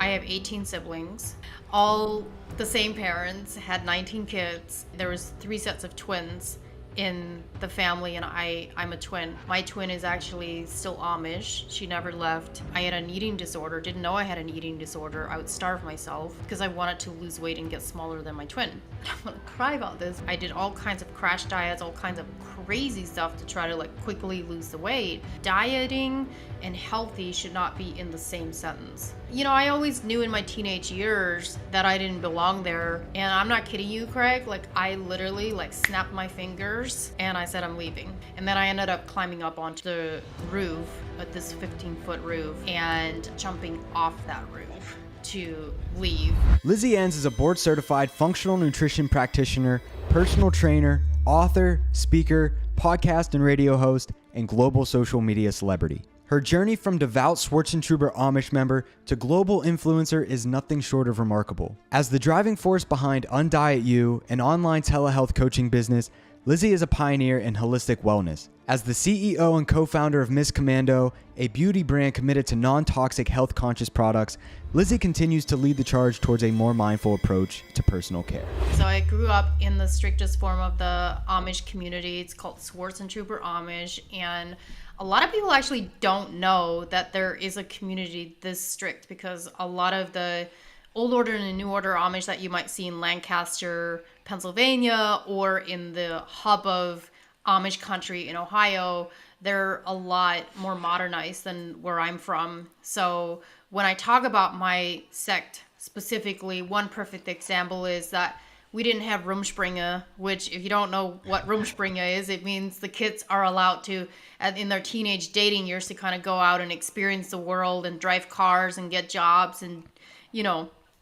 I have 18 siblings, all the same parents, had 19 kids. There was 3 sets of twins in the family, and I'm a twin. My twin is actually still Amish. She never left. I had an eating disorder. Didn't know I had an eating disorder. I would starve myself because I wanted to lose weight and get smaller than my twin. I'm gonna cry about this. I did all kinds of crash diets, all kinds of crazy stuff to try to quickly lose the weight. Dieting and healthy should not be in the same sentence. I always knew in my teenage years that I didn't belong there. And I'm not kidding you, Craig. I literally snapped my fingers and I said, I'm leaving. And then I ended up climbing up onto the roof, at this 15-foot roof, and jumping off that roof to leave. Lizzie Ens is a board-certified functional nutrition practitioner, personal trainer, author, speaker, podcast and radio host, and global social media celebrity. Her journey from devout Swartzentruber Amish member to global influencer is nothing short of remarkable. As the driving force behind Undiet You, an online telehealth coaching business, Lizzie is a pioneer in holistic wellness. As the CEO and co-founder of Miss Commando, a beauty brand committed to non-toxic health-conscious products, Lizzie continues to lead the charge towards a more mindful approach to personal care. So I grew up in the strictest form of the Amish community. It's called Swartzentruber Amish, and a lot of people actually don't know that there is a community this strict, because a lot of the old order and new order Amish that you might see in Lancaster, Pennsylvania, or in the hub of Amish country in Ohio, they're a lot more modernized than where I'm from. So when I talk about my sect specifically, one perfect example is that we didn't have Rumspringa, which, if you don't know what Rumspringa is, it means the kids are allowed to, in their teenage dating years, to kind of go out and experience the world and drive cars and get jobs and,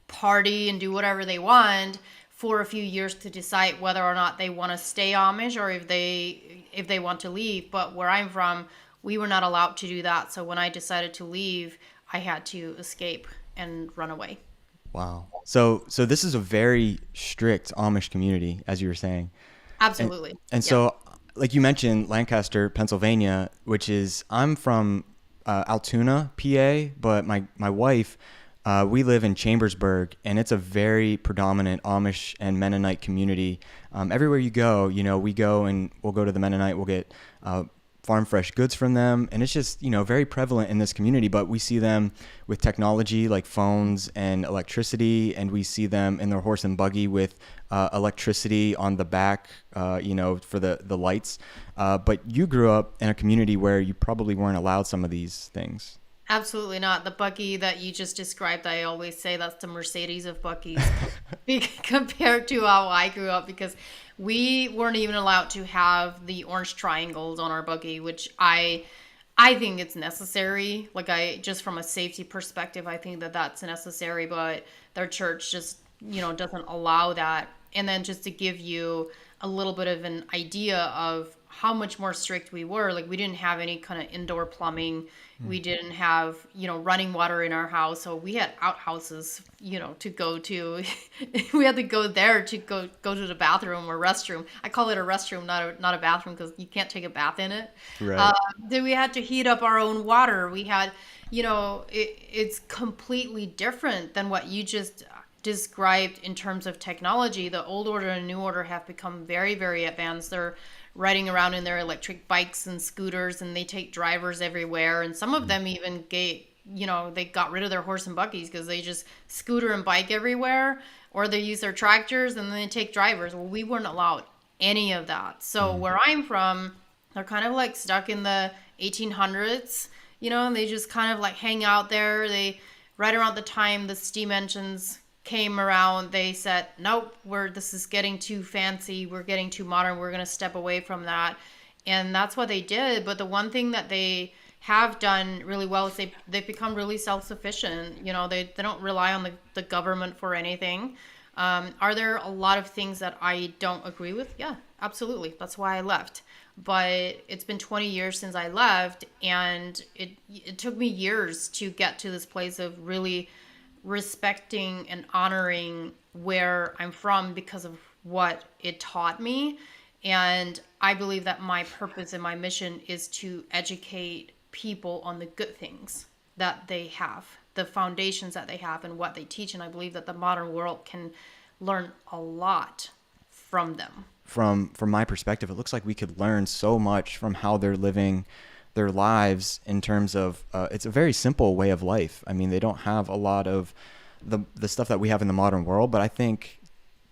party and do whatever they want for a few years to decide whether or not they want to stay Amish or if they want to leave. But where I'm from, we were not allowed to do that. So when I decided to leave, I had to escape and run away. Wow. So this is a very strict Amish community, as you were saying. Absolutely. And so, like you mentioned, Lancaster, Pennsylvania, which is, I'm from Altoona, PA, but my wife, we live in Chambersburg, and it's a very predominant Amish and Mennonite community. Everywhere you go, we go and we'll go to the Mennonite, we'll get farm fresh goods from them, and it's just very prevalent in this community. But we see them with technology like phones and electricity, and we see them in their horse and buggy with electricity on the back, for the lights. But you grew up in a community where you probably weren't allowed some of these things. Absolutely not. The buggy that you just described, I always say that's the Mercedes of buggies compared to how I grew up, because we weren't even allowed to have the orange triangles on our buggy, which I think it's necessary. Just from a safety perspective, I think that that's necessary, but their church just, doesn't allow that. And then just to give you a little bit of an idea of how much more strict we were, we didn't have any kind of indoor plumbing. We didn't have, running water in our house. So we had outhouses, to go to. We had to go there to go to the bathroom or restroom. I call it a restroom, not a bathroom, because you can't take a bath in it. Right. Then we had to heat up our own water. We had, it's completely different than what you just described in terms of technology. The old order and new order have become very, very advanced. They're riding around in their electric bikes and scooters, and they take drivers everywhere. And some of them even they got rid of their horse and buggies because they just scooter and bike everywhere, or they use their tractors and then they take drivers. Well, we weren't allowed any of that. So where I'm from, they're kind of stuck in the 1800s, and they just kind of hang out there. Right around the time the steam engines came around, they said, nope, this is getting too fancy, we're getting too modern, we're going to step away from that. And that's what they did. But the one thing that they have done really well is they've become really self-sufficient. They don't rely on the government for anything. Are there a lot of things that I don't agree with? Yeah, absolutely. That's why I left. But it's been 20 years since I left, and it took me years to get to this place of really respecting and honoring where I'm from because of what it taught me. And I believe that my purpose and my mission is to educate people on the good things that they have the foundations that they have and what they teach. And I believe that the modern world can learn a lot from them. From my perspective, it looks like we could learn so much from how they're living their lives in terms of it's a very simple way of life. I mean, they don't have a lot of the stuff that we have in the modern world, but I think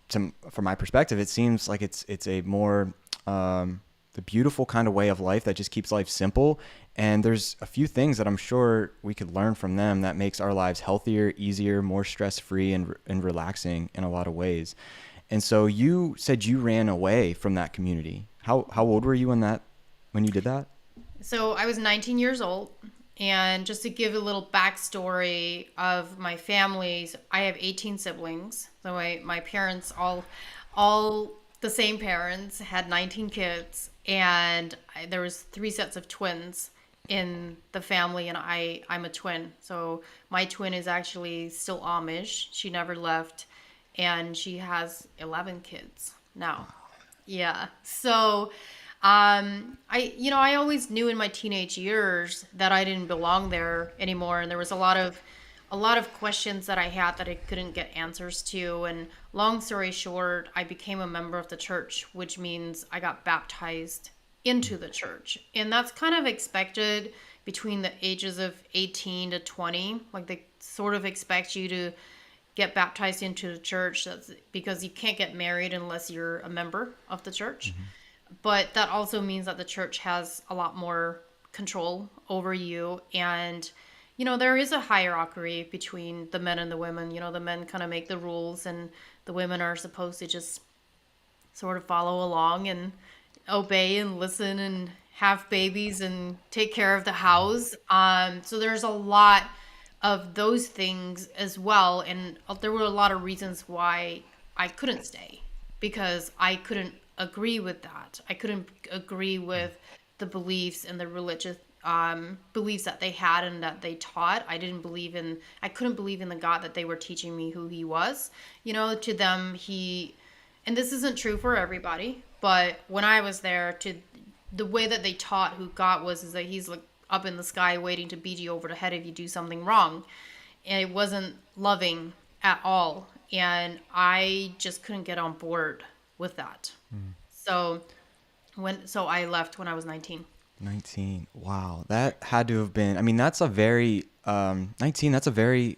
from my perspective, it seems like it's a more the beautiful kind of way of life that just keeps life simple. And there's a few things that I'm sure we could learn from them that makes our lives healthier, easier, more stress-free, and relaxing in a lot of ways. And so you said you ran away from that community. How old were you when you did that? So I was 19 years old. And just to give a little backstory of my families, I have 18 siblings. So my parents, all the same parents, had 19 kids. And there was 3 sets of twins in the family, and I'm a twin. So my twin is actually still Amish. She never left, and she has 11 kids now. Yeah. So I always knew in my teenage years that I didn't belong there anymore, and there was a lot of questions that I had that I couldn't get answers to. And long story short, I became a member of the church, which means I got baptized into the church. And that's kind of expected between the ages of 18 to 20. Like, they sort of expect you to get baptized into the church. That's because you can't get married unless you're a member of the church. Mm-hmm. But that also means that the church has a lot more control over you. And, there is a hierarchy between the men and the women. The men kind of make the rules, and the women are supposed to just sort of follow along and obey and listen and have babies and take care of the house. So there's a lot of those things as well. And there were a lot of reasons why I couldn't stay, because I couldn't agree with that. I couldn't agree with the beliefs and the religious beliefs that they had and that they taught. I couldn't believe in the God that they were teaching me who he was. To them, and this isn't true for everybody, but when I was there, the way that they taught who God was is that he's like up in the sky waiting to beat you over the head if you do something wrong. And it wasn't loving at all. And I just couldn't get on board with that. So I left when I was 19. 19. Wow. That had to have been, I mean, that's a very 19, that's a very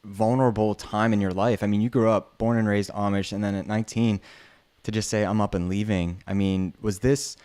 vulnerable time in your life. I mean, you grew up born and raised Amish, and then at 19 to just say I'm up and leaving. I mean, was this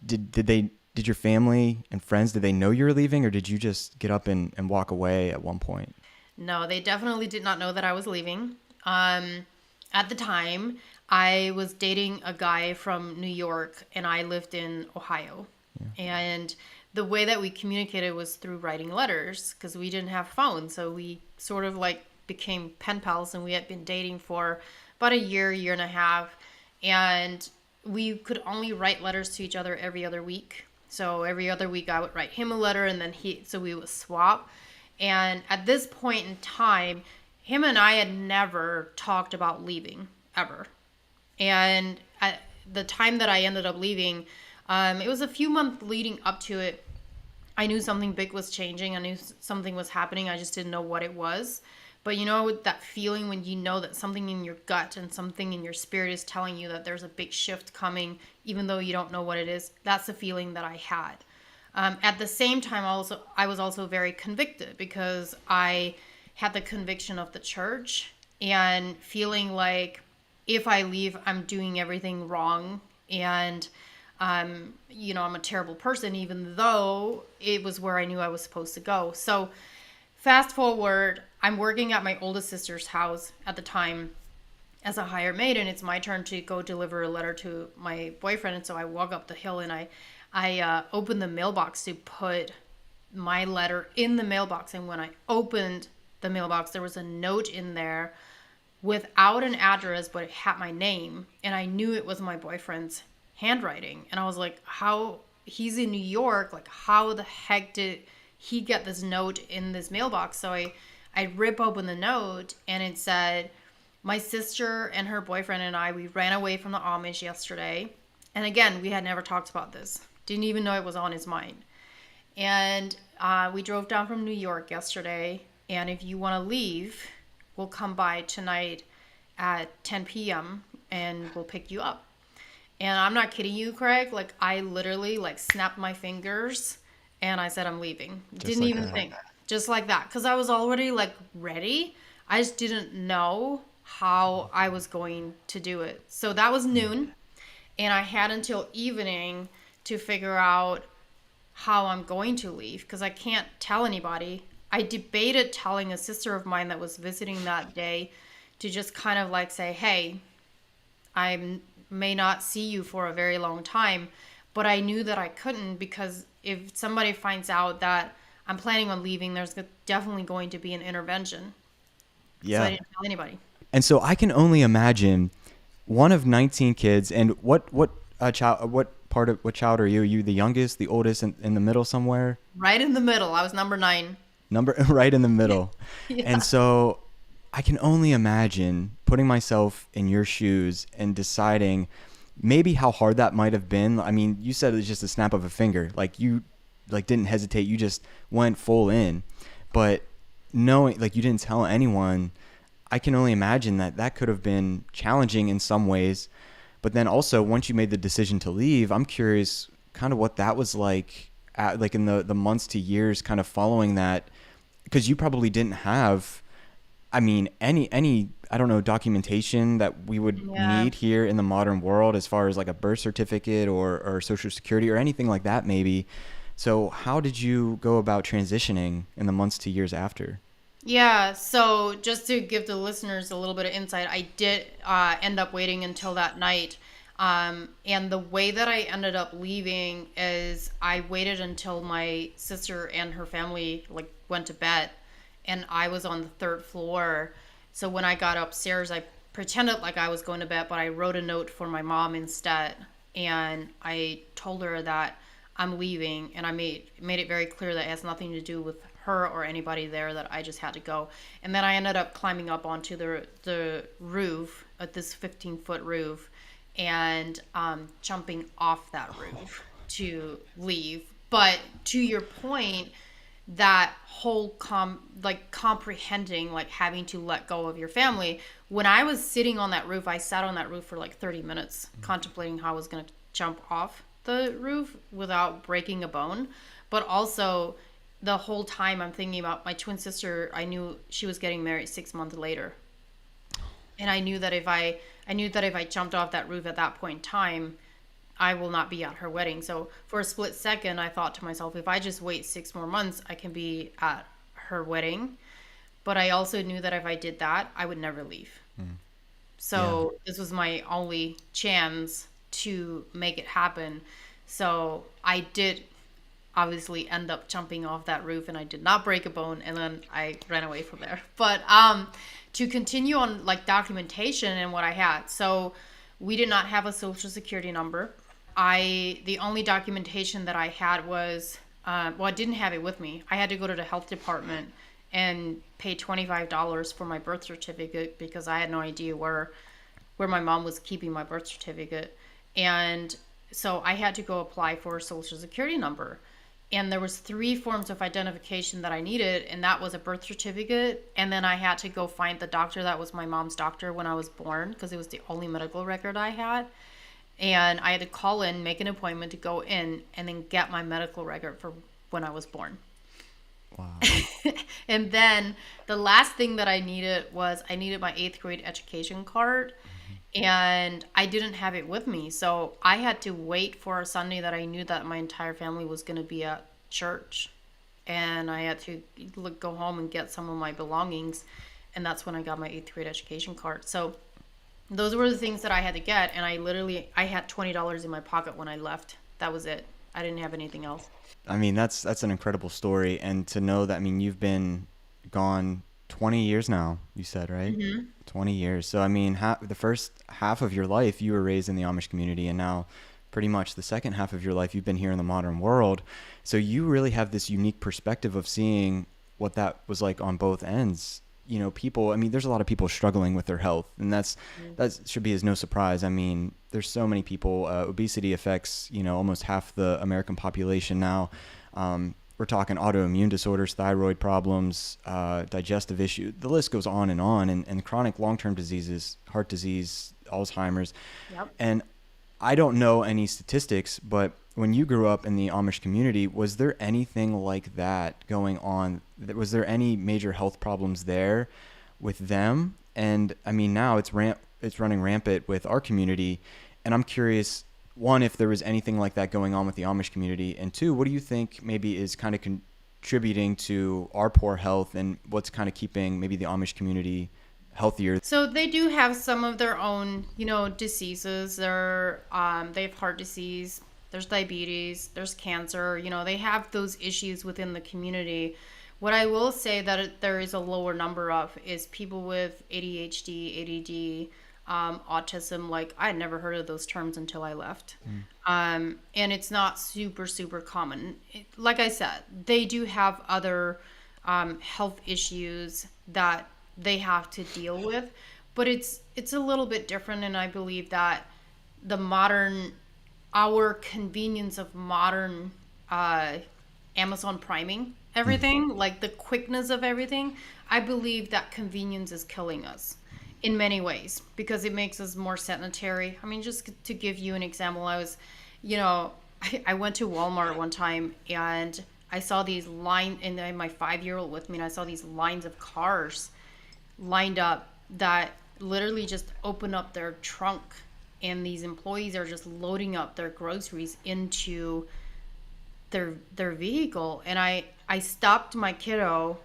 did your family and friends, did they know you were leaving, or did you just get up and walk away at one point? No, they definitely did not know that I was leaving. At the time, I was dating a guy from New York, and I lived in Ohio. Yeah. And the way that we communicated was through writing letters, because we didn't have phones. So we sort of like became pen pals, and we had been dating for about a year and a half. And we could only write letters to each other every other week. So every other week I would write him a letter, and then so we would swap. And at this point in time, him and I had never talked about leaving, ever. And at the time that I ended up leaving, it was a few months leading up to it. I knew something big was changing. I knew something was happening. I just didn't know what it was. But that feeling when you know that something in your gut and something in your spirit is telling you that there's a big shift coming, even though you don't know what it is, that's the feeling that I had. At the same time, I was also very convicted, because I had the conviction of the church and feeling like if I leave, I'm doing everything wrong, and I'm a terrible person, even though it was where I knew I was supposed to go. So fast forward, I'm working at my oldest sister's house at the time as a hired maid, and it's my turn to go deliver a letter to my boyfriend. And so I walk up the hill, and I opened the mailbox to put my letter in the mailbox. And when I opened the mailbox, there was a note in there without an address, but it had my name, and I knew it was my boyfriend's handwriting. And I was like, how, he's in New York, like how the heck did he get this note in this mailbox? So I rip open the note, and it said, my sister and her boyfriend and I, we ran away from the Amish yesterday. And again, we had never talked about this. Didn't even know it was on his mind. And we drove down from New York yesterday. And if you want to leave, we'll come by tonight at 10 p.m. and we'll pick you up. And I'm not kidding you, Craig. Like, I literally like snapped my fingers and I said, I'm leaving. Didn't like even that. think. Just like that. Because I was already like ready. I just didn't know how I was going to do it. So that was noon. And I had until evening to figure out how I'm going to leave because I can't tell anybody. I debated telling a sister of mine that was visiting that day to just kind of like say, hey, I may not see you for a very long time, but I knew that I couldn't because if somebody finds out that I'm planning on leaving, there's definitely going to be an intervention. So I Yeah. didn't tell anybody. And so I can only imagine one of 19 kids. And what child are you? Are you the youngest, the oldest, in the middle somewhere? Right in the middle. I was number 9. Number right in the middle. Yeah. And so I can only imagine putting myself in your shoes and deciding maybe how hard that might have been. I mean, you said it was just a snap of a finger. Like you like didn't hesitate. You just went full in. But knowing like you didn't tell anyone, I can only imagine that that could have been challenging in some ways. But then also once you made the decision to leave, I'm curious kind of what that was like like in the months to years kind of following that, because you probably didn't have, I mean, any I don't know, documentation that we would Yeah. need here in the modern world as far as like a birth certificate or social security or anything like that maybe. So how did you go about transitioning in the months to years after? Yeah, so just to give the listeners a little bit of insight, I did end up waiting until that night. And the way that I ended up leaving is I waited until my sister and her family like went to bed, and I was on the third floor. So when I got upstairs, I pretended like I was going to bed, but I wrote a note for my mom instead, and I told her that I'm leaving, and I made it very clear that it has nothing to do with her or anybody there, that I just had to go. And then I ended up climbing up onto the roof at this 15-foot roof and jumping off that roof to leave. But to your point, that whole comprehending, like having to let go of your family, when I was sitting on that roof, I sat on that roof for like 30 minutes contemplating how I was going to jump off the roof without breaking a bone. But also the whole time I'm thinking about my twin sister. I knew she was getting married 6 months later, and I knew that if I jumped off that roof at that point in time, I will not be at her wedding. So for a split second, I thought to myself, if I just wait 6 more months, I can be at her wedding. But I also knew that if I did that, I would never leave. So this was my only chance to make it happen. So I did obviously end up jumping off that roof, and I did not break a bone, and then I ran away from there. But to continue on like documentation and what I had. So we did not have a social security number. The only documentation that I had was, well, I didn't have it with me. I had to go to the health department and pay $25 for my birth certificate because I had no idea where my mom was keeping my birth certificate. And so I had to go apply for a social security number. And there was 3 forms of identification that I needed, and that was a birth certificate, and then I had to go find the doctor that was my mom's doctor when I was born, because it was the only medical record I had. And I had to call in, make an appointment to go in, and then get my medical record for when I was born. Wow. And then the last thing that I needed was I needed my 8th grade education card, and I didn't have it with me. So I had to wait for a Sunday that I knew that my entire family was going to be at church, and I had to go home and get some of my belongings, and that's when I got my 8th grade education card. So those were the things that I had to get, and I had $20 in my pocket when I left. That was it. I didn't have anything else. I mean, that's an incredible story. And to know that, I mean, you've been gone 20 years now, you said, right? 20 years. So, I mean, the first half of your life, you were raised in the Amish community, and now pretty much the second half of your life, you've been here in the modern world. So you really have this unique perspective of seeing what that was like on both ends. You know, people, I mean, there's a lot of people struggling with their health, and that should be as no surprise. I mean, there's so many people, obesity affects, you know, almost half the American population now. we're talking autoimmune disorders, thyroid problems, digestive issue. The list goes on, and chronic long-term diseases, heart disease, Alzheimer's. Yep. And I don't know any statistics, but when you grew up in the Amish community, was there anything like that going on? Was there any major health problems there with them? And I mean, now it's running rampant with our community. And I'm curious, one, if there was anything like that going on with the Amish community, and two, what do you think maybe is kind of contributing to our poor health, and what's kind of keeping maybe the Amish community healthier? So they do have some of their own, diseases. They have heart disease, there's diabetes, there's cancer. They have those issues within the community. What I will say that there is a lower number of is people with ADHD, ADD, autism. Like, I had never heard of those terms until I left. And it's not super, super common. Like I said, they do have other health issues that they have to deal with, but it's a little bit different. And I believe that our convenience of modern Amazon priming everything, like the quickness of everything, I believe that convenience is killing us in many ways, because it makes us more sedentary. I mean, just to give you an example, I went to Walmart one time, and I saw these lines, and I had my 5-year-old with me, and I saw these lines of cars lined up that literally just open up their trunk, and these employees are just loading up their groceries into their vehicle. And I stopped my kiddo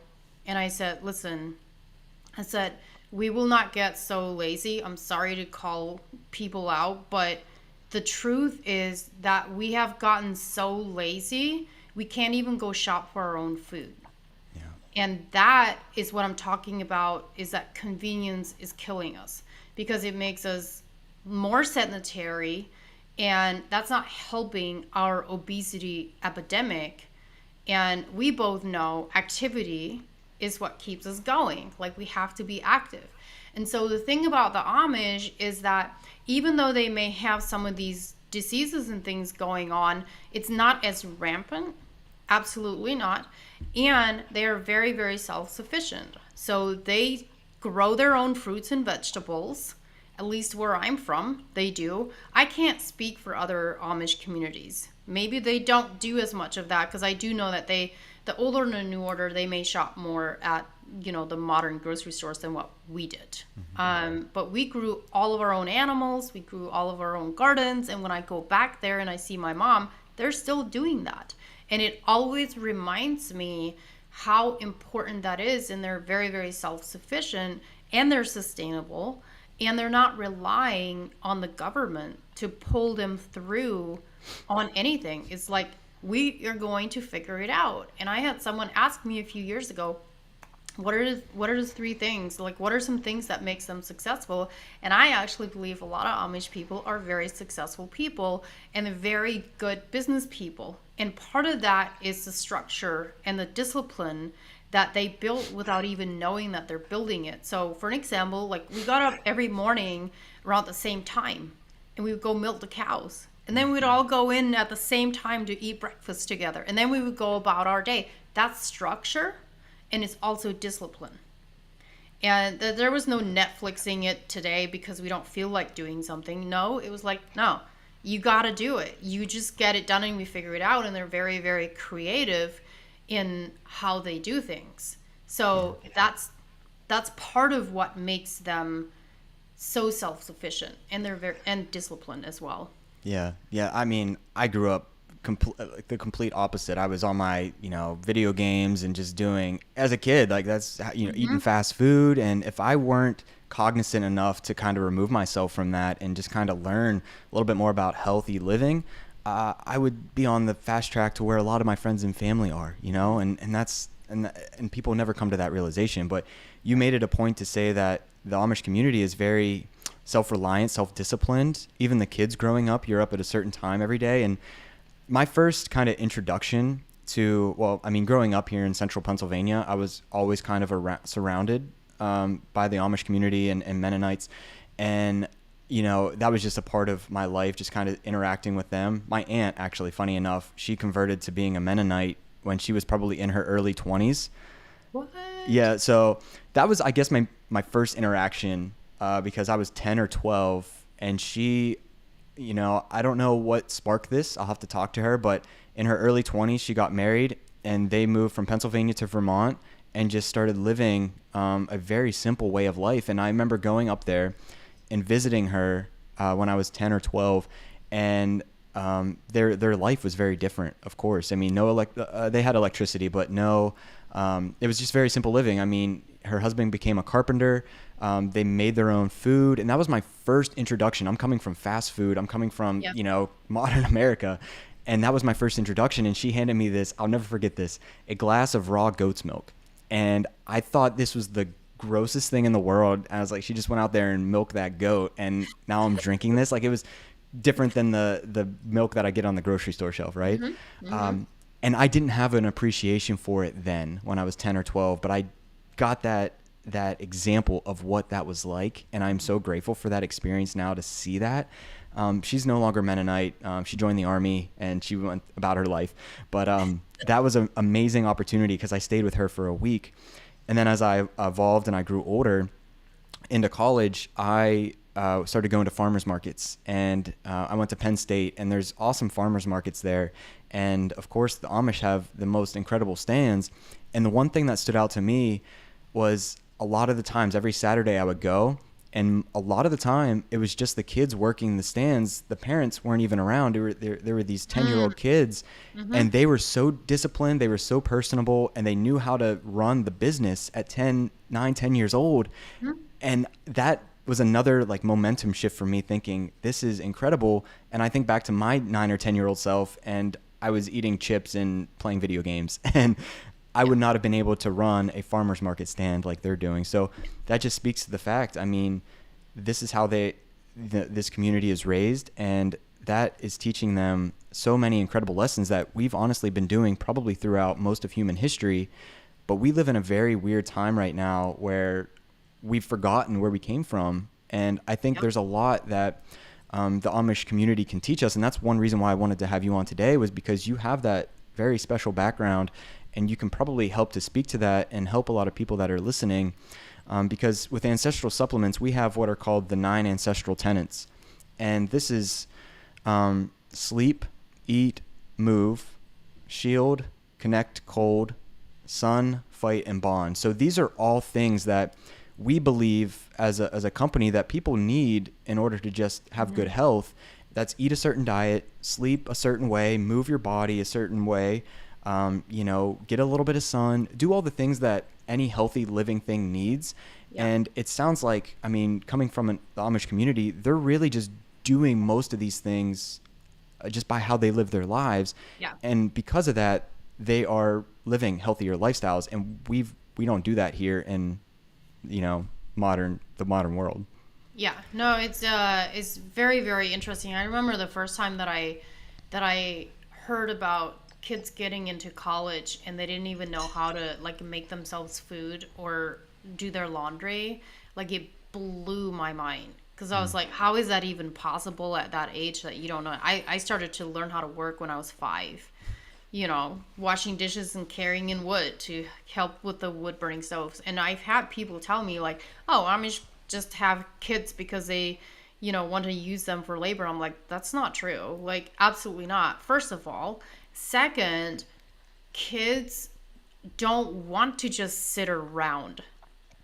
and I said, listen, we will not get so lazy. I'm sorry to call people out, but the truth is that we have gotten so lazy, we can't even go shop for our own food. Yeah. And that is what I'm talking about, is that convenience is killing us, because it makes us more sedentary, and that's not helping our obesity epidemic. And we both know activity is what keeps us going. Like, we have to be active. And so the thing about the Amish is that even though they may have some of these diseases and things going on, it's not as rampant. Absolutely not. And they are very, very self-sufficient. So they grow their own fruits and vegetables. At least where I'm from, they do. I can't speak for other Amish communities. Maybe they don't do as much of that, because I do know that the older and the new order, they may shop more at, the modern grocery stores than what we did. But we grew all of our own animals. We grew all of our own gardens. And when I go back there and I see my mom, they're still doing that. And it always reminds me how important that is. And they're very, very self-sufficient, and they're sustainable. And they're not relying on the government to pull them through on anything. It's like, we are going to figure it out. And I had someone ask me a few years ago, what are the 3 things? Like, what are some things that makes them successful? And I actually believe a lot of Amish people are very successful people, and they're very good business people. And part of that is the structure and the discipline that they built without even knowing that they're building it. So for an example, like, we got up every morning around the same time, and we would go milk the cows. And then we'd all go in at the same time to eat breakfast together. And then we would go about our day. That's structure, and it's also discipline. And there was no Netflixing it today because we don't feel like doing something. No, it was like, no, you got to do it. You just get it done, and we figure it out. And they're very, very creative in how they do things. So that's part of what makes them so self-sufficient, and they're and disciplined as well. Yeah. I mean, I grew up the complete opposite. I was on my, video games and just doing, as a kid, like, that's, eating fast food. And if I weren't cognizant enough to kind of remove myself from that and just kind of learn a little bit more about healthy living, I would be on the fast track to where a lot of my friends and family are, and people never come to that realization. But you made it a point to say that the Amish community is very self-reliant, self-disciplined. Even the kids growing up, you're up at a certain time every day. And my first kind of introduction to, growing up here in central Pennsylvania, I was always kind of surrounded by the Amish community and Mennonites. And that was just a part of my life, just kind of interacting with them. My aunt, actually, funny enough, she converted to being a Mennonite when she was probably in her early 20s. What? Yeah, so that was, I guess, my first interaction, because I was 10 or 12, and she, I don't know what sparked this. I'll have to talk to her, but in her early 20s, she got married, and they moved from Pennsylvania to Vermont and just started living a very simple way of life. And I remember going up there and visiting her when I was 10 or 12, and their life was very different, of course. I mean, they had electricity, but no, it was just very simple living. I mean, her husband became a carpenter. They made their own food, and that was my first introduction. I'm coming from fast food. I'm coming from, Yep. modern America, and that was my first introduction. And she handed me this, I'll never forget this, a glass of raw goat's milk. And I thought this was the grossest thing in the world. I was like, she just went out there and milked that goat, and now I'm drinking this. Like, it was different than the milk that I get on the grocery store shelf, right? And I didn't have an appreciation for it then when I was 10 or 12, but I got that example of what that was like, and I'm so grateful for that experience now to see that. She's no longer Mennonite. She joined the Army, and she went about her life. But that was an amazing opportunity because I stayed with her for a week. And then as I evolved and I grew older into college, I started going to farmers markets. And I went to Penn State, and there's awesome farmers markets there. And, of course, the Amish have the most incredible stands. And the one thing that stood out to me was a lot of the times, every Saturday I would go, and a lot of the time it was just the kids working the stands. The parents weren't even around. There were these 10-year-old kids, and they were so disciplined, they were so personable, and they knew how to run the business at 10 years old. And that was another like momentum shift for me, thinking this is incredible. And I think back to my 9 or 10-year-old self, and I was eating chips and playing video games, and I would not have been able to run a farmer's market stand like they're doing. So that just speaks to the fact. I mean, this is how this community is raised, and that is teaching them so many incredible lessons that we've honestly been doing probably throughout most of human history. But we live in a very weird time right now where we've forgotten where we came from. And I think there's a lot that the Amish community can teach us. And that's one reason why I wanted to have you on today, was because you have that very special background, and you can probably help to speak to that and help a lot of people that are listening. Because with ancestral supplements, we have what are called the 9 ancestral tenets. And this is sleep, eat, move, shield, connect, cold, sun, fight, and bond. So these are all things that we believe as a company that people need in order to just have good health. That's eat a certain diet, sleep a certain way, move your body a certain way, get a little bit of sun, do all the things that any healthy living thing needs. Yeah. And it sounds like, I mean, coming from the Amish community, they're really just doing most of these things just by how they live their lives. Yeah. And because of that, they are living healthier lifestyles. And we don't do that here in, the modern world. Yeah, no, it's very, very interesting. I remember the first time that I heard about kids getting into college and they didn't even know how to like make themselves food or do their laundry. Like, it blew my mind, because I was like, how is that even possible at that age that you don't know? I started to learn how to work when I was 5, washing dishes and carrying in wood to help with the wood burning stoves. And I've had people tell me like, oh, Amish just have kids because they want to use them for labor. I'm like, that's not true. Like, absolutely not. First of all. Second, kids don't want to just sit around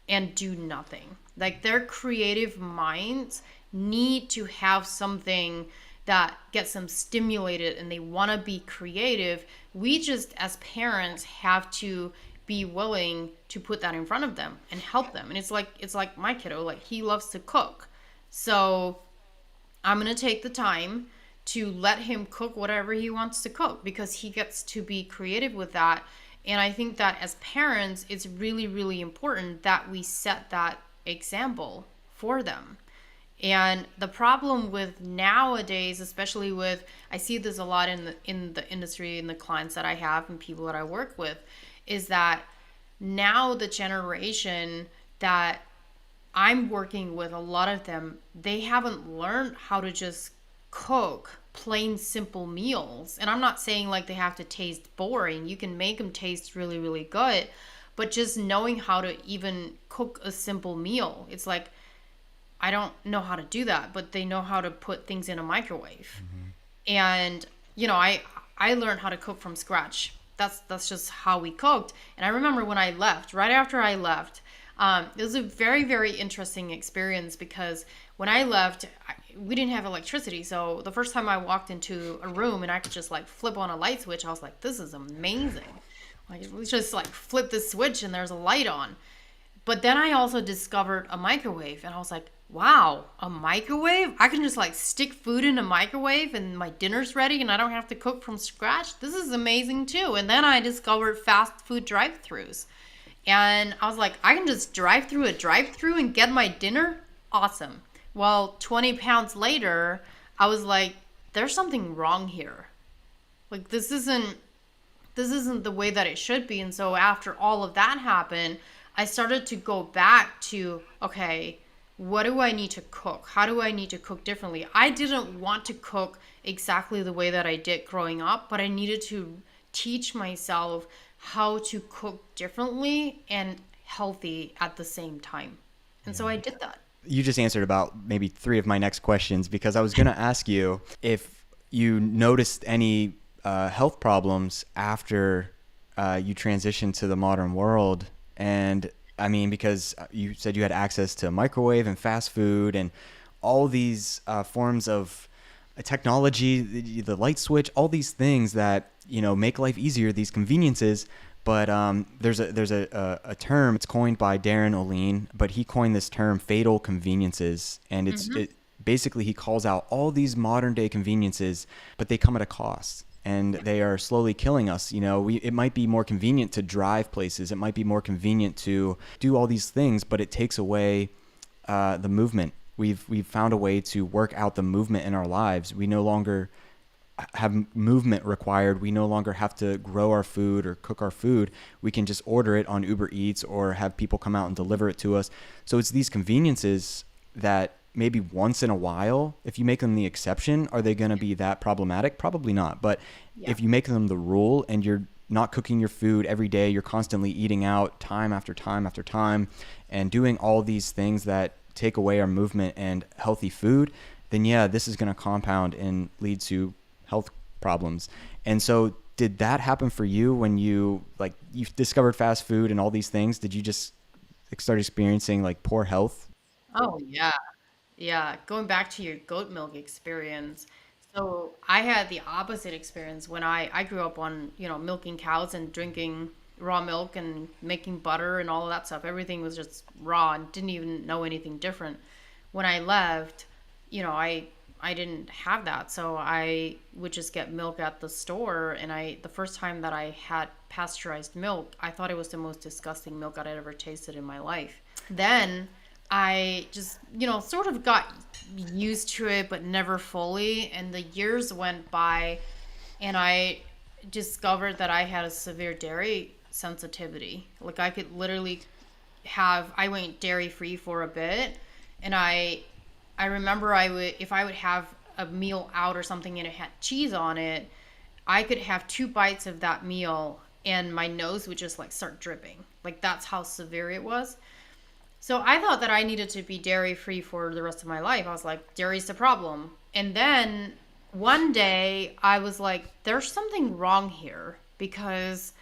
and do nothing. Like, their creative minds need to have something that gets them stimulated, and they want to be creative. We just, as parents, have to be willing to put that in front of them and help them. And it's like my kiddo, like, he loves to cook. So I'm going to take the time to let him cook whatever he wants to cook, because he gets to be creative with that. And I think that as parents, it's really, really important that we set that example for them. And the problem with nowadays, especially with, I see this a lot in the industry and the clients that I have and people that I work with, is that now the generation that I'm working with, a lot of them, they haven't learned how to just cook plain simple meals. And I'm not saying like they have to taste boring. You can make them taste really, really good. But just knowing how to even cook a simple meal. It's like, I don't know how to do that, but they know how to put things in a microwave. And, I learned how to cook from scratch. That's just how we cooked. And I remember when I left, right after I left, it was a very, very interesting experience because when I left, we didn't have electricity. So the first time I walked into a room and I could just like flip on a light switch, I was like, this is amazing. Like, let's just like flip the switch and there's a light on. But then I also discovered a microwave and I was like, wow, a microwave? I can just like stick food in a microwave and my dinner's ready and I don't have to cook from scratch. This is amazing too. And then I discovered fast food drive-thrus. And I was like, I can just drive through a drive-thru and get my dinner? Awesome. Well, 20 pounds later, I was like, there's something wrong here. Like this isn't the way that it should be. And so after all of that happened, I started to go back to, okay, what do I need to cook? How do I need to cook differently? I didn't want to cook exactly the way that I did growing up, but I needed to teach myself how to cook differently and healthy at the same time. And so I did that. You just answered about maybe 3 of my next questions, because I was going to ask you if you noticed any health problems after you transitioned to the modern world. And I mean, because you said you had access to microwave and fast food and all these forms of technology, the light switch, all these things that, make life easier, these conveniences. But there's a term, it's coined by Darren O'Lean, but he coined this term fatal conveniences. And it basically, he calls out all these modern day conveniences, but they come at a cost. And they are slowly killing us. It might be more convenient to drive places. It might be more convenient to do all these things, but it takes away the movement. We've found a way to work out the movement in our lives. We no longer have movement required. We no longer have to grow our food or cook our food. We can just order it on Uber Eats or have people come out and deliver it to us. So it's these conveniences that maybe once in a while, if you make them the exception, are they going to be that problematic? Probably not. But if you make them the rule and you're not cooking your food every day, you're constantly eating out time after time after time and doing all these things that take away our movement and healthy food, then this is going to compound and lead to health problems. And so did that happen for you when you discovered fast food and all these things? Did you just start experiencing like poor health? Oh, yeah. Yeah, going back to your goat milk experience. So I had the opposite experience when I grew up on, milking cows and drinking raw milk and making butter and all of that stuff. Everything was just raw and didn't even know anything different. When I left, I didn't have that. So I would just get milk at the store. And the first time that I had pasteurized milk, I thought it was the most disgusting milk I'd ever tasted in my life. Then I just, sort of got used to it, but never fully. And the years went by and I discovered that I had a severe dairy sensitivity. Like I could literally I went dairy free for a bit. And I remember if I would have a meal out or something and it had cheese on it, I could have 2 bites of that meal and my nose would just like start dripping. Like that's how severe it was. So I thought that I needed to be dairy free for the rest of my life. I was like, dairy's the problem. And then one day I was like, there's something wrong here because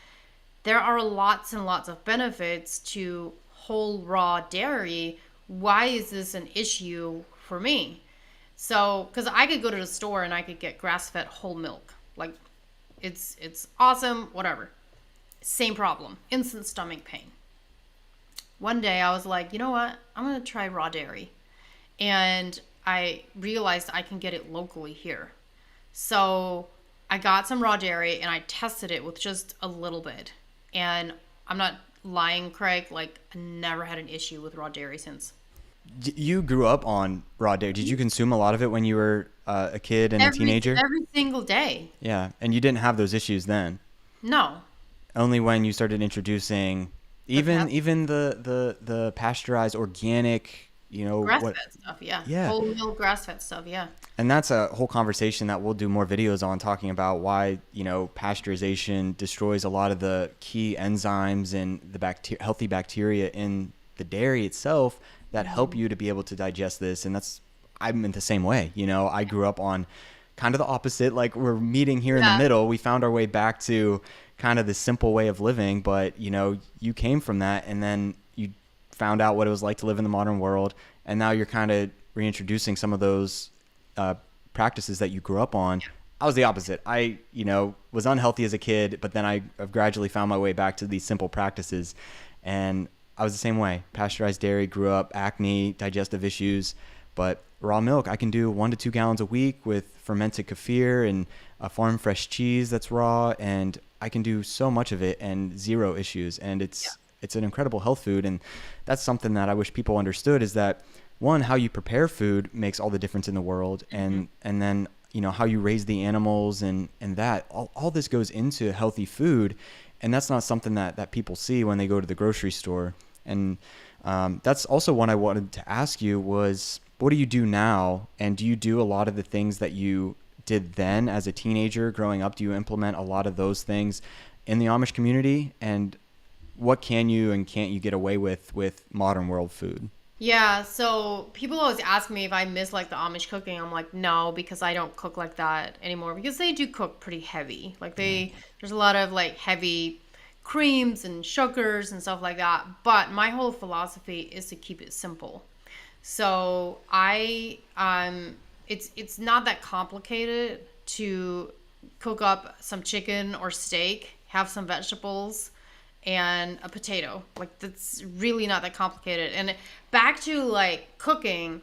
there are lots and lots of benefits to whole raw dairy. Why is this an issue for me? So, because I could go to the store and I could get grass-fed whole milk. Like, it's awesome, whatever. Same problem, instant stomach pain. One day I was like, you know what? I'm going to try raw dairy. And I realized I can get it locally here. So I got some raw dairy and I tested it with just a little bit. And I'm not lying, Craig, like I never had an issue with raw dairy since. You grew up on raw dairy. Did you consume a lot of it when you were a kid and a teenager? Every single day. Yeah. And you didn't have those issues then? No. Only when you started introducing even the pasteurized organic Grass what, fed stuff, yeah. yeah. Whole milk grass fed stuff, yeah. And that's a whole conversation that we'll do more videos on, talking about why, pasteurization destroys a lot of the key enzymes and the healthy bacteria in the dairy itself that help you to be able to digest this. And I'm in the same way. I grew up on kind of the opposite. Like, we're meeting here in the Yeah. middle. We found our way back to kind of the simple way of living, but you came from that, and then you found out what it was like to live in the modern world, and now you're kind of reintroducing some of those practices that you grew up on. I was the opposite. I, was unhealthy as a kid, but then I've gradually found my way back to these simple practices. And I was the same way. Pasteurized dairy, grew up, acne, digestive issues. But raw milk, I can do 1 to 2 gallons a week with fermented kefir and a farm fresh cheese that's raw. And I can do so much of it and 0 issues. And it's an incredible health food. And that's something that I wish people understood, is that, one, how you prepare food makes all the difference in the world. And then, how you raise the animals and that all this goes into healthy food. And that's not something that people see when they go to the grocery store. And that's also what I wanted to ask you was, what do you do now? And do you do a lot of the things that you did then as a teenager growing up? Do you implement a lot of those things in the Amish community? And what can you and can't you get away with modern world food? Yeah, so people always ask me if I miss like the Amish cooking. I'm like, no, because I don't cook like that anymore, because they do cook pretty heavy. Like there's a lot of like heavy creams and sugars and stuff like that. But my whole philosophy is to keep it simple. So it's not that complicated to cook up some chicken or steak, have some vegetables, and a potato. Like, that's really not that complicated. And back to like cooking,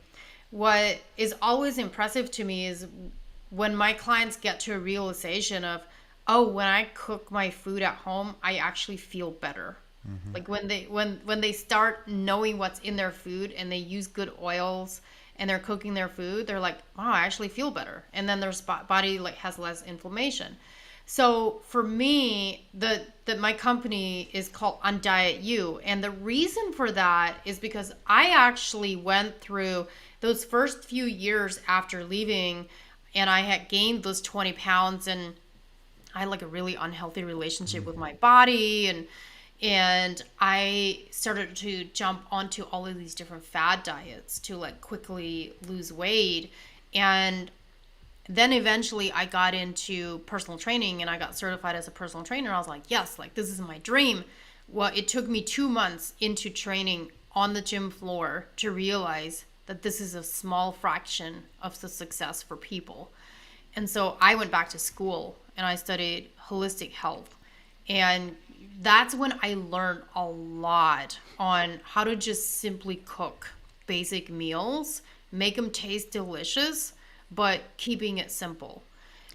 what is always impressive to me is when my clients get to a realization of, oh, when I cook my food at home, I actually feel better. Like when they start knowing what's in their food and they use good oils and they're cooking their food, they're like, wow, I actually feel better. And then their body like has less inflammation. So for me, my company is called Undiet You. And the reason for that is because I actually went through those first few years after leaving, and I had gained those 20 pounds, and I had like a really unhealthy relationship with my body, and I started to jump onto all of these different fad diets to like quickly lose weight. And then eventually I got into personal training and I got certified as a personal trainer. I was like, yes, like this is my dream. Well, it took me 2 months into training on the gym floor to realize that this is a small fraction of the success for people. And so I went back to school and I studied holistic health. And that's when I learned a lot on how to just simply cook basic meals, make them taste delicious, but keeping it simple.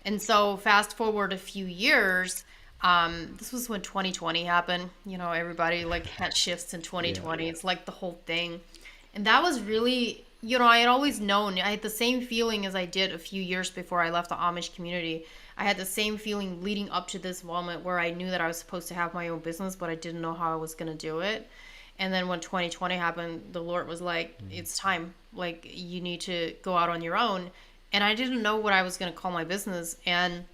And so fast forward a few years, this was when 2020 happened. Everybody like had shifts in 2020. It's like the whole thing. And that was really, I had always known, I had the same feeling as I did a few years before I left the Amish community. I had the same feeling leading up to this moment where I knew that I was supposed to have my own business, but I didn't know how I was going to do it. And then when 2020 happened, the Lord was like, it's time. Like, you need to go out on your own. And I didn't know what I was going to call my business. And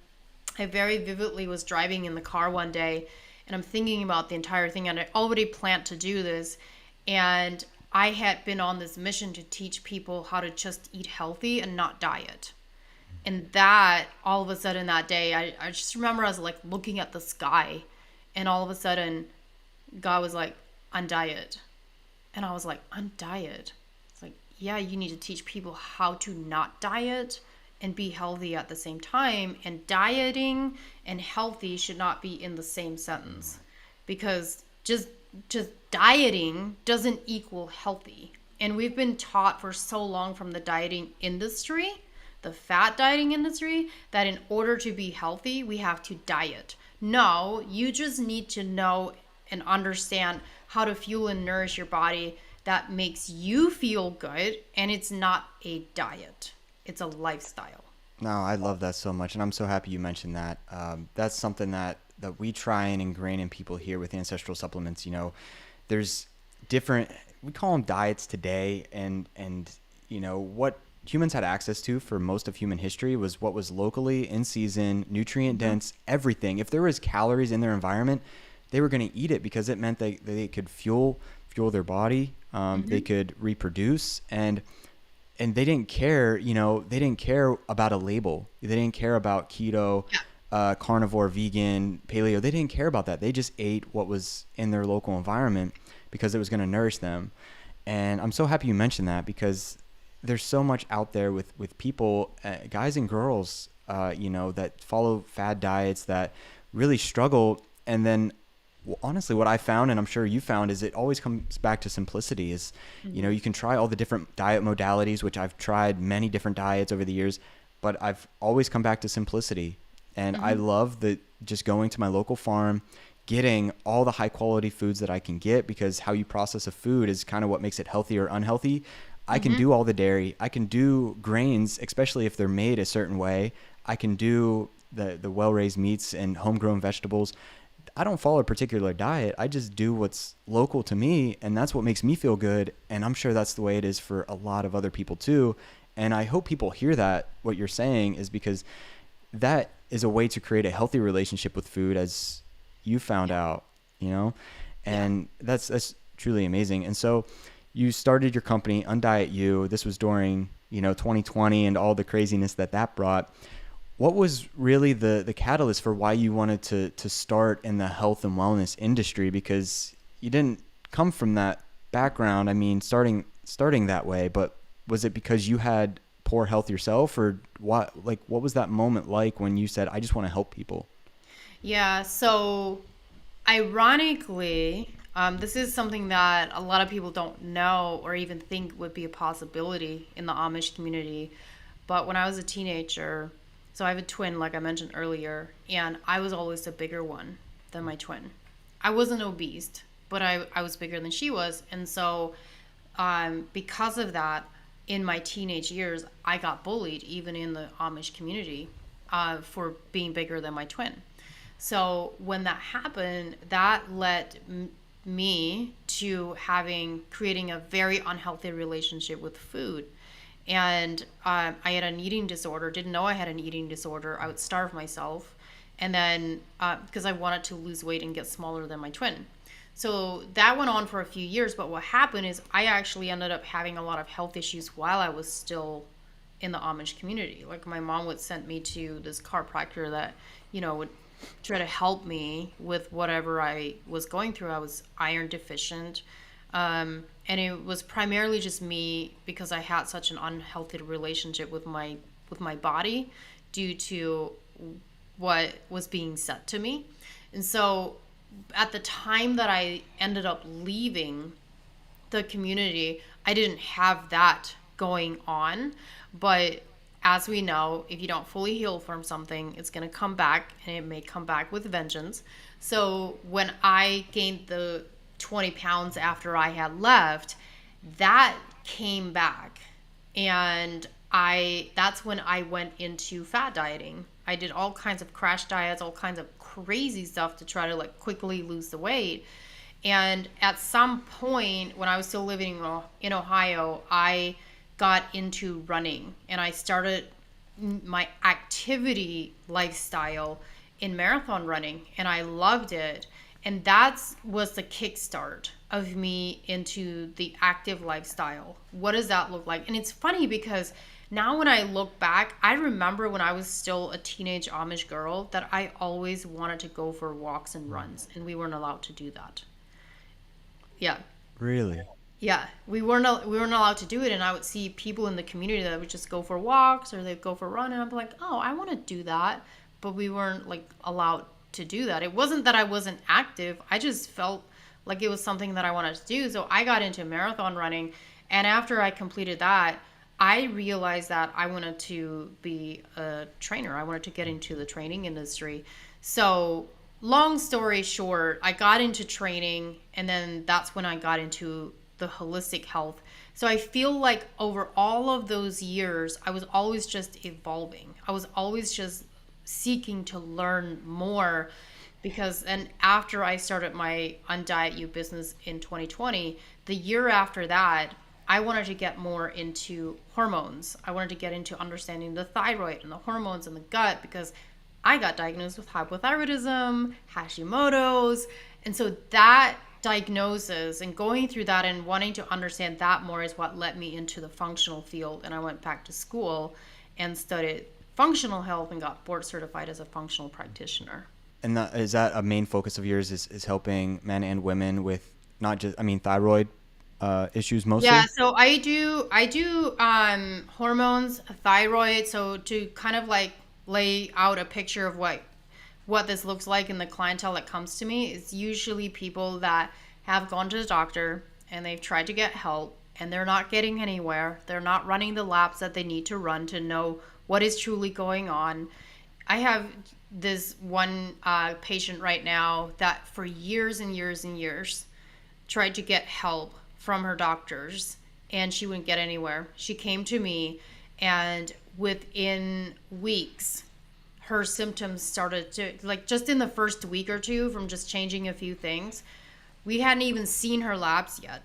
I very vividly was driving in the car one day, and I'm thinking about the entire thing. And I already planned to do this. And I had been on this mission to teach people how to just eat healthy and not diet. And that, all of a sudden that day, I just remember I was like looking at the sky, and all of a sudden God was like, undiet. And I was like, undiet? It's like, yeah, you need to teach people how to not diet and be healthy at the same time. And dieting and healthy should not be in the same sentence, because just dieting doesn't equal healthy. And we've been taught for so long from the dieting industry, the fat dieting industry, that in order to be healthy, we have to diet. No, you just need to know and understand how to fuel and nourish your body that makes you feel good. And it's not a diet, it's a lifestyle. No, I love that so much. And I'm so happy you mentioned that. That's something that we try and ingrain in people here with ancestral supplements. There's different, we call them diets today, and what humans had access to for most of human history was what was locally in season, nutrient dense, everything. If there was calories in their environment, they were going to eat it because it meant they could fuel their body. They could reproduce, and they didn't care. They didn't care about a label. They didn't care about keto, carnivore, vegan, paleo. They didn't care about that. They just ate what was in their local environment because it was going to nourish them. And I'm so happy you mentioned that, because there's so much out there with people, guys and girls, that follow fad diets that really struggle. And then, well, honestly, what I found, and I'm sure you found, is it always comes back to simplicity. Is, you can try all the different diet modalities, which I've tried many different diets over the years, but I've always come back to simplicity. And I love just going to my local farm, getting all the high quality foods that I can get, because how you process a food is kind of what makes it healthy or unhealthy. I can do all the dairy. I can do grains, especially if they're made a certain way. I can do the well-raised meats and homegrown vegetables. I don't follow a particular diet. I just do what's local to me, and that's what makes me feel good. And I'm sure that's the way it is for a lot of other people too. And I hope people hear that, what you're saying, is because that is a way to create a healthy relationship with food, as you found out, and that's truly amazing. And so you started your company, Undiet You. This was during, 2020 and all the craziness that brought. What was really the catalyst for why you wanted to start in the health and wellness industry? Because you didn't come from that background. I mean, starting that way, but was it because you had poor health yourself, or what was that moment like when you said, I just want to help people? Yeah, so ironically, this is something that a lot of people don't know or even think would be a possibility in the Amish community. But when I was a teenager, so I have a twin, like I mentioned earlier, and I was always the bigger one than my twin. I wasn't obese, but I was bigger than she was. And so because of that, in my teenage years, I got bullied even in the Amish community for being bigger than my twin. So when that happened, that led me to creating a very unhealthy relationship with food. And I had an eating disorder, didn't know I had an eating disorder. I would starve myself. And then because I wanted to lose weight and get smaller than my twin. So that went on for a few years. But what happened is I actually ended up having a lot of health issues while I was still in the Amish community. Like my mom would send me to this chiropractor that, would try to help me with whatever I was going through. I was iron deficient. And it was primarily just me because I had such an unhealthy relationship with my body due to what was being said to me. And so at the time that I ended up leaving the community, I didn't have that going on. But as we know, if you don't fully heal from something, it's going to come back, and it may come back with vengeance. So when I gained the 20 pounds after I had left, that came back. And that's when I went into fat dieting. I did all kinds of crash diets, all kinds of crazy stuff to try to quickly lose the weight. And at some point when I was still living in Ohio, I got into running, and I started my activity lifestyle in marathon running, and I loved it. And that was the kickstart of me into the active lifestyle. What does that look like? And it's funny because now when I look back, I remember when I was still a teenage Amish girl that I always wanted to go for walks and runs, and we weren't allowed to do that. Yeah. Really? Yeah, we weren't allowed to do it, and I would see people in the community that would just go for walks or they'd go for a run, and I'm like, oh, I want to do that, but we weren't allowed to do that. It wasn't that I wasn't active; I just felt like it was something that I wanted to do. So I got into marathon running, and after I completed that, I realized that I wanted to be a trainer. I wanted to get into the training industry. So long story short, I got into training, and then that's when I got into the holistic health. So I feel like over all of those years, I was always just evolving. I was always just seeking to learn more, because and after I started my Undiet You business in 2020, the year after that, I wanted to get more into hormones. I wanted to get into understanding the thyroid and the hormones in the gut, because I got diagnosed with hypothyroidism, Hashimoto's. And so that diagnosis and going through that and wanting to understand that more is what led me into the functional field. And I went back to school and studied functional health and got board certified as a functional practitioner. And is that a main focus of yours, is helping men and women with not just, I mean, thyroid issues mostly? Yeah, so I do hormones, thyroid, so to kind of like lay out a picture of what this looks like in the clientele that comes to me is usually people that have gone to the doctor and they've tried to get help and they're not getting anywhere. They're not running the labs that they need to run to know what is truly going on. I have this one patient right now that for years and years and years tried to get help from her doctors and she wouldn't get anywhere. She came to me, and within weeks her symptoms started to, like, just in the first week or two from just changing a few things. We hadn't even seen her labs yet.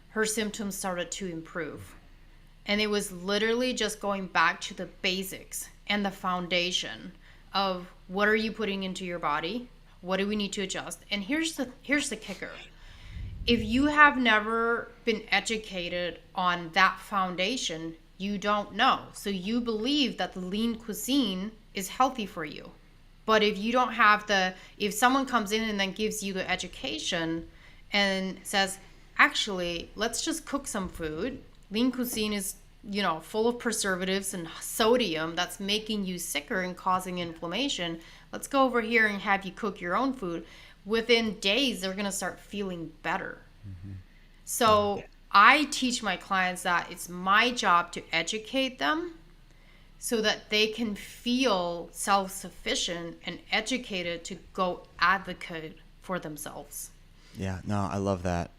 Her symptoms started to improve. And it was literally just going back to the basics and the foundation of what are you putting into your body? What do we need to adjust? And here's the kicker. If you have never been educated on that foundation, you don't know. So you believe that the lean cuisine is healthy for you. But if you don't have if someone comes in and then gives you the education and says, actually, let's just cook some food. Lean cuisine is, full of preservatives and sodium that's making you sicker and causing inflammation. Let's go over here and have you cook your own food. Within days, they're going to start feeling better. Mm-hmm. So I teach my clients that it's my job to educate them so that they can feel self-sufficient and educated to go advocate for themselves. Yeah, no, I love that.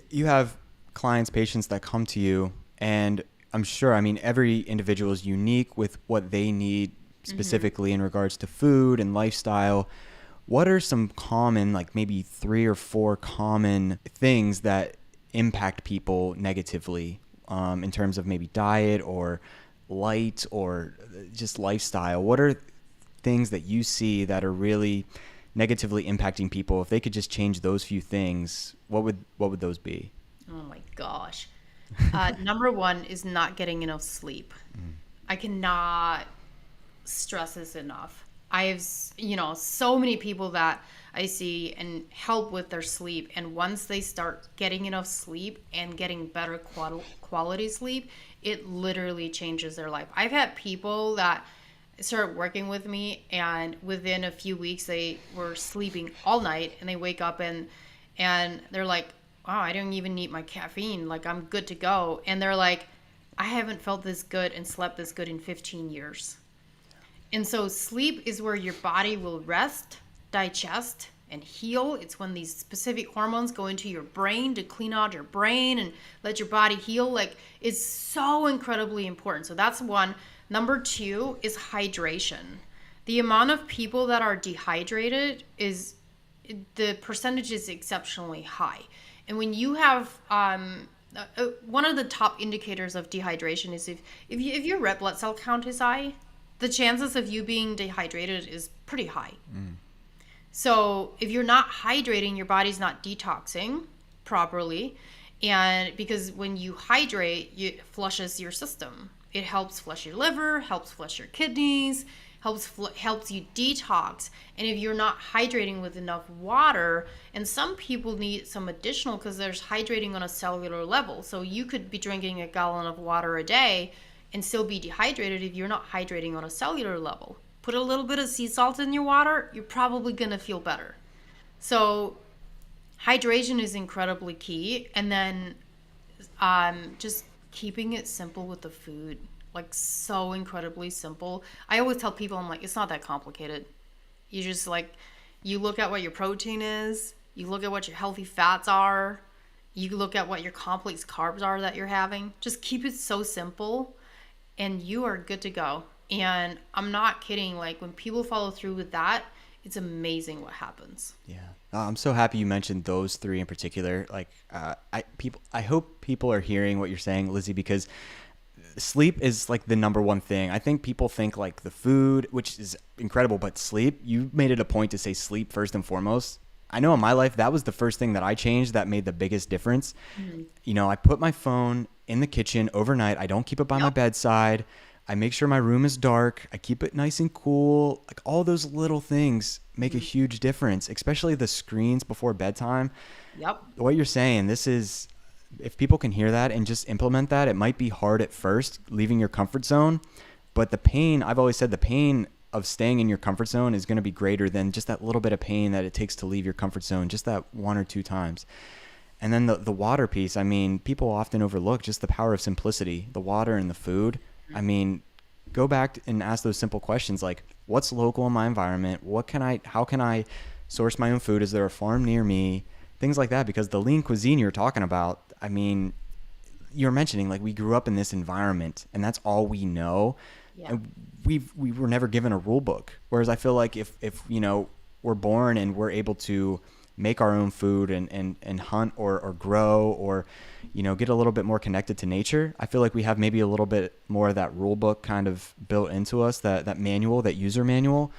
You have clients, patients that come to you, and I'm sure, I mean, every individual is unique with what they need specifically in regards to food and lifestyle. What are some common, like maybe 3 or 4 common things that impact people negatively in terms of maybe diet or light or just lifestyle? What are things that you see that are really negatively impacting people? If they could just change those few things, what would those be? Oh my gosh. Number 1 is not getting enough sleep. I cannot stress this enough. I have, so many people that I see and help with their sleep. And once they start getting enough sleep and getting better quality sleep, it literally changes their life. I've had people that start working with me, and within a few weeks, they were sleeping all night, and they wake up and they're like, wow, I don't even need my caffeine. Like, I'm good to go. And they're like, I haven't felt this good and slept this good in 15 years. And so sleep is where your body will rest, digest, and heal. It's when these specific hormones go into your brain to clean out your brain and let your body heal. Like, it's so incredibly important. So that's 1. Number 2 is hydration. The amount of people that are dehydrated the percentage is exceptionally high. And when you have one of the top indicators of dehydration is if your red blood cell count is high, the chances of you being dehydrated is pretty high. So if you're not hydrating, your body's not detoxing properly. And because when you hydrate, it flushes your system. It helps flush your liver, helps flush your kidneys, helps you detox. And if you're not hydrating with enough water, and some people need some additional because there's hydrating on a cellular level. So you could be drinking a gallon of water a day and still be dehydrated if you're not hydrating on a cellular level. Put a little bit of sea salt in your water, you're probably gonna feel better. So hydration is incredibly key. And then just keeping it simple with the food, like so incredibly simple. I always tell people, I'm like, it's not that complicated. You just you look at what your protein is, you look at what your healthy fats are, you look at what your complex carbs are that you're having. Just keep it so simple and you are good to go. And I'm not kidding, like when people follow through with that, it's amazing what happens. Yeah. I'm so happy you mentioned those three in particular. Like, I hope people are hearing what you're saying, Lizzie, because sleep is like the number one thing. I think people think like the food, which is incredible, but sleep, you made it a point to say sleep first and foremost. I know in my life, that was the first thing that I changed that made the biggest difference. Mm-hmm. You know, I put my phone in the kitchen overnight. I don't keep it by my Yep. bedside. I make sure my room is dark. I keep it nice and cool. Like all those little things make a Mm-hmm. huge difference, especially the screens before bedtime. Yep. What you're saying, this is, if people can hear that and just implement that, it might be hard at first, leaving your comfort zone. But the pain, I've always said, the pain of staying in your comfort zone is going to be greater than just that little bit of pain that it takes to leave your comfort zone, just that one or two times. And then the water piece, I mean, people often overlook just the power of simplicity, the water and the food. I mean, go back and ask those simple questions like, what's local in my environment? How can I source my own food? Is there a farm near me? Things like that, because the lean cuisine you're talking about, I mean, you're mentioning like we grew up in this environment and that's all we know. Yeah. And we were never given a rule book. Whereas I feel like if you know, we're born and we're able to make our own food and hunt or grow or, you know, get a little bit more connected to nature, I feel like we have maybe a little bit more of that rule book kind of built into us, that manual, that user manual.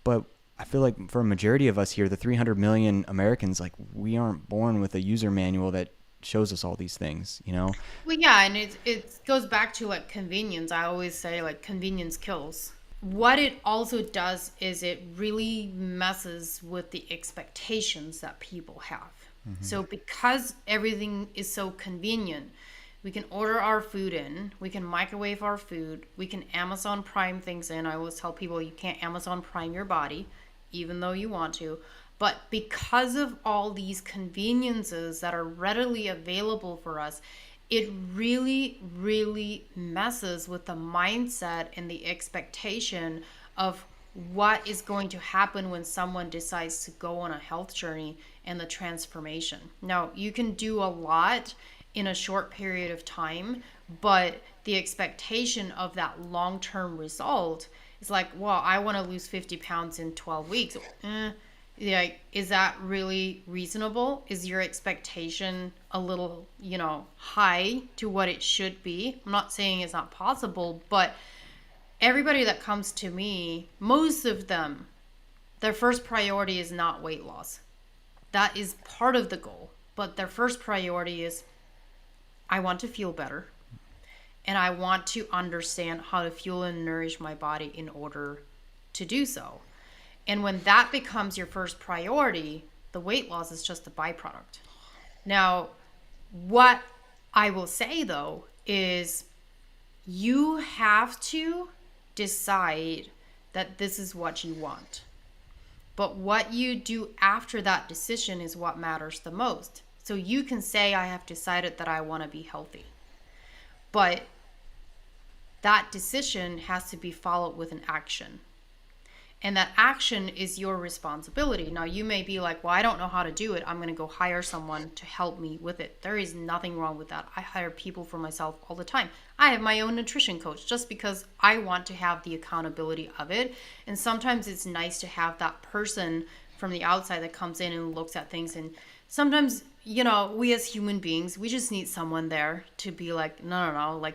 But I feel like for a majority of us here, the 300 million Americans, like we aren't born with a user manual that shows us all these things, you know? Well, yeah, and it goes back to like convenience. I always say like convenience kills. What it also does is it really messes with the expectations that people have. So because everything is so convenient, we can order our food in, we can microwave our food, we can Amazon Prime things in. I always tell people you can't Amazon Prime your body, even though you want to. But because of all these conveniences that are readily available for us, it really, really messes with the mindset and the expectation of what is going to happen when someone decides to go on a health journey and the transformation. Now, you can do a lot in a short period of time, but the expectation of that long-term result is like, well, I want to lose 50 pounds in 12 weeks. Yeah, is that really reasonable? Is your expectation a little, high to what it should be? I'm not saying it's not possible, but everybody that comes to me, most of them, their first priority is not weight loss. That is part of the goal, but their first priority is, I want to feel better, and I want to understand how to fuel and nourish my body in order to do so. And when that becomes your first priority, the weight loss is just a byproduct. Now, what I will say though is you have to decide that this is what you want. But what you do after that decision is what matters the most. So you can say, I have decided that I want to be healthy. But that decision has to be followed with an action. And that action is your responsibility. Now, you may be like, well, I don't know how to do it. I'm going to go hire someone to help me with it. There is nothing wrong with that. I hire people for myself all the time. I have my own nutrition coach just because I want to have the accountability of it. And sometimes it's nice to have that person from the outside that comes in and looks at things. And sometimes, we as human beings, we just need someone there to be like, no, like,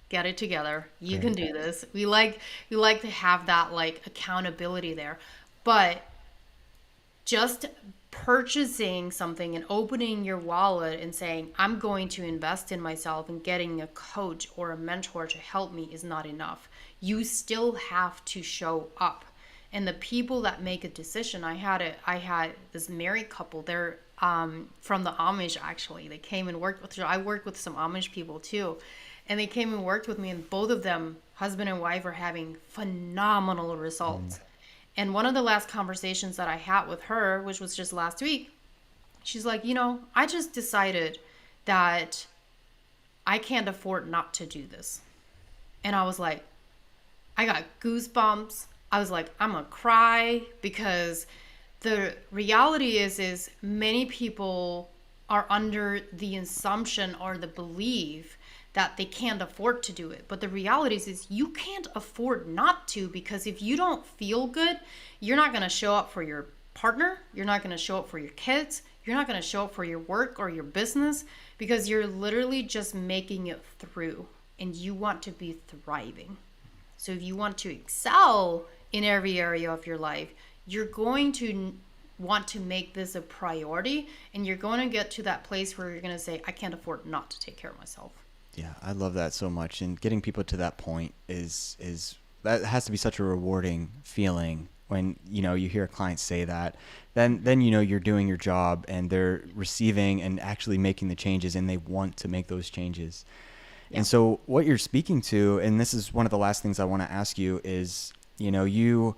get it together. You can do this. We like to have that like accountability there. But just purchasing something and opening your wallet and saying, I'm going to invest in myself and getting a coach or a mentor to help me is not enough. You still have to show up. And the people that make a decision, I had this married couple, they're from the Amish actually. They came and worked with, I worked with some Amish people too. And they came and worked with me, and both of them, husband and wife, are having phenomenal results. And one of the last conversations that I had with her, which was just last week, she's like, I just decided that I can't afford not to do this. And I was like, I got goosebumps. I was like, I'm gonna cry, because the reality is many people are under the assumption or the belief that they can't afford to do it. But the reality is you can't afford not to, because if you don't feel good, you're not going to show up for your partner. You're not going to show up for your kids. You're not going to show up for your work or your business, because you're literally just making it through, and you want to be thriving. So if you want to excel in every area of your life, you're going to want to make this a priority, and you're going to get to that place where you're going to say, I can't afford not to take care of myself. Yeah, I love that so much. And getting people to that point is that has to be such a rewarding feeling when, you hear a client say that. Then you're doing your job, and they're receiving and actually making the changes, and they want to make those changes. Yeah. And so what you're speaking to, and this is one of the last things I want to ask you, is, you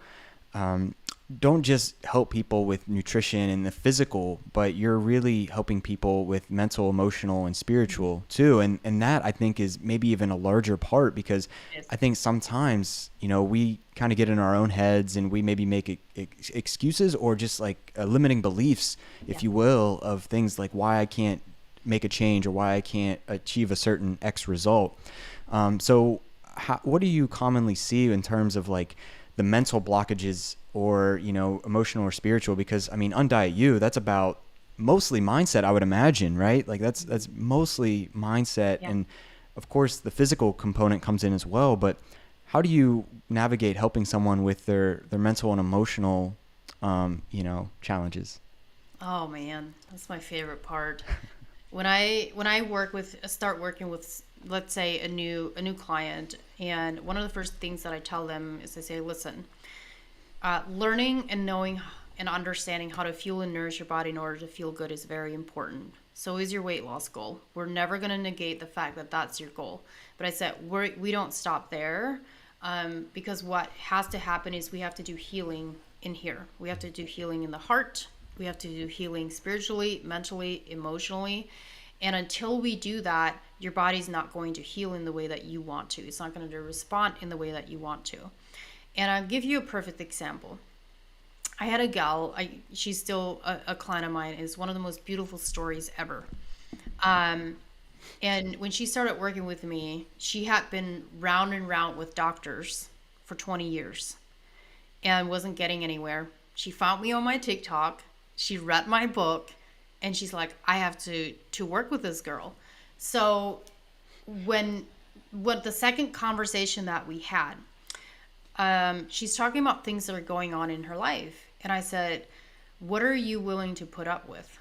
don't just help people with nutrition and the physical, but you're really helping people with mental, emotional, and spiritual too. And that, I think, is maybe even a larger part, because I think sometimes, we kind of get in our own heads, and we maybe make excuses or just like limiting beliefs, if you will, of things like why I can't make a change or why I can't achieve a certain X result. So what do you commonly see in terms of like the mental blockages, or, emotional or spiritual? Because Undiet You, that's about mostly mindset, I would imagine, right? Like that's mostly mindset. Yeah. And of course the physical component comes in as well, but how do you navigate helping someone with their mental and emotional, challenges? Oh man, that's my favorite part. When I start working with, let's say, a new client, and one of the first things that I tell them is I say, listen, learning and knowing and understanding how to fuel and nourish your body in order to feel good is very important. So is your weight loss goal. We're never going to negate the fact that that's your goal. But I said, we don't stop there, because what has to happen is we have to do healing in here. We have to do healing in the heart. We have to do healing spiritually, mentally, emotionally. And until we do that, your body's not going to heal in the way that you want to. It's not going to respond in the way that you want to. And I'll give you a perfect example. I had a gal, she's still a client of mine. It's one of the most beautiful stories ever. And when she started working with me, she had been round and round with doctors for 20 years and wasn't getting anywhere. She found me on my TikTok. She read my book, and she's like, I have to work with this girl. So what the second conversation that we had, she's talking about things that are going on in her life. And I said, what are you willing to put up with?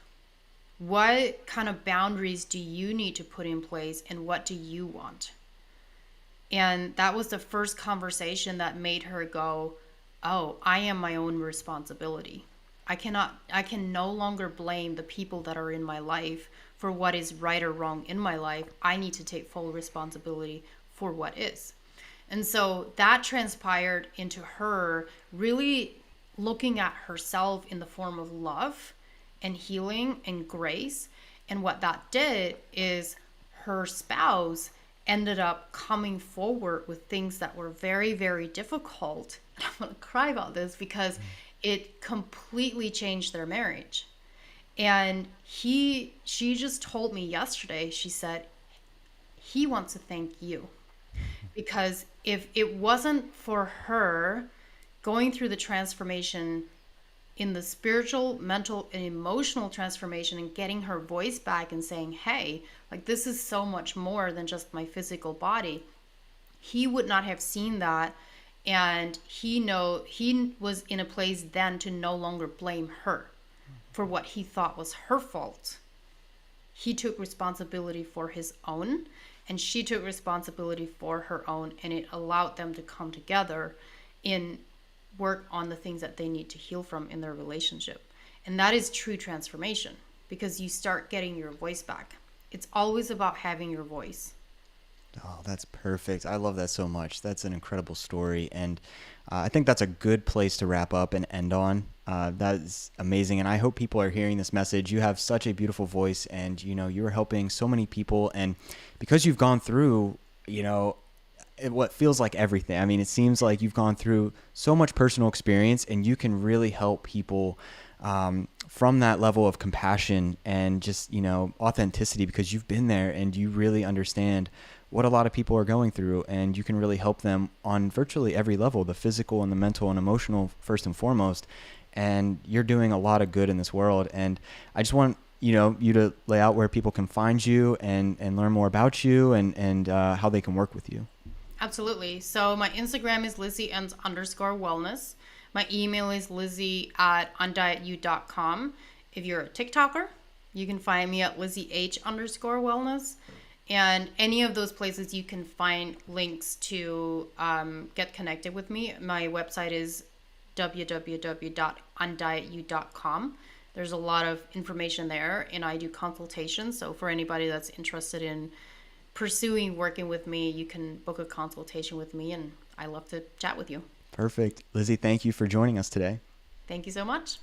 What kind of boundaries do you need to put in place, and what do you want? And that was the first conversation that made her go, oh, I am my own responsibility. I can no longer blame the people that are in my life for what is right or wrong in my life. I need to take full responsibility for what is. And so that transpired into her really looking at herself in the form of love and healing and grace. And what that did is her spouse ended up coming forward with things that were very, very difficult. And I'm going to cry about this because it completely changed their marriage. And she just told me yesterday, she said, he wants to thank you. Because if it wasn't for her going through the transformation in the spiritual, mental, and emotional transformation, and getting her voice back and saying, hey, like this is so much more than just my physical body, he would not have seen that. And he was in a place then to no longer blame her for what he thought was her fault. He took responsibility for his own, and she took responsibility for her own, and it allowed them to come together and work on the things that they need to heal from in their relationship. And that is true transformation, because you start getting your voice back. It's always about having your voice. Oh, that's perfect. I love that so much. That's an incredible story. And I think that's a good place to wrap up and end on. That is amazing. And I hope people are hearing this message. You have such a beautiful voice, and, you're helping so many people. And because you've gone through, what feels like everything. I mean, it seems like you've gone through so much personal experience, and you can really help people from that level of compassion and just, authenticity, because you've been there and you really understand what a lot of people are going through, and you can really help them on virtually every level, the physical and the mental and emotional first and foremost. And you're doing a lot of good in this world. And I just want you to lay out where people can find you and learn more about you and how they can work with you. Absolutely. So my Instagram is LizzieEns_wellness. My email is lizzie@undietyou.com. If you're a TikToker, you can find me at LizzieH_wellness. And any of those places you can find links to get connected with me. My website is www.undietyou.com. There's a lot of information there, and I do consultations. So for anybody that's interested in pursuing working with me, you can book a consultation with me, and I love to chat with you. Perfect. Lizzie, thank you for joining us today. Thank you so much.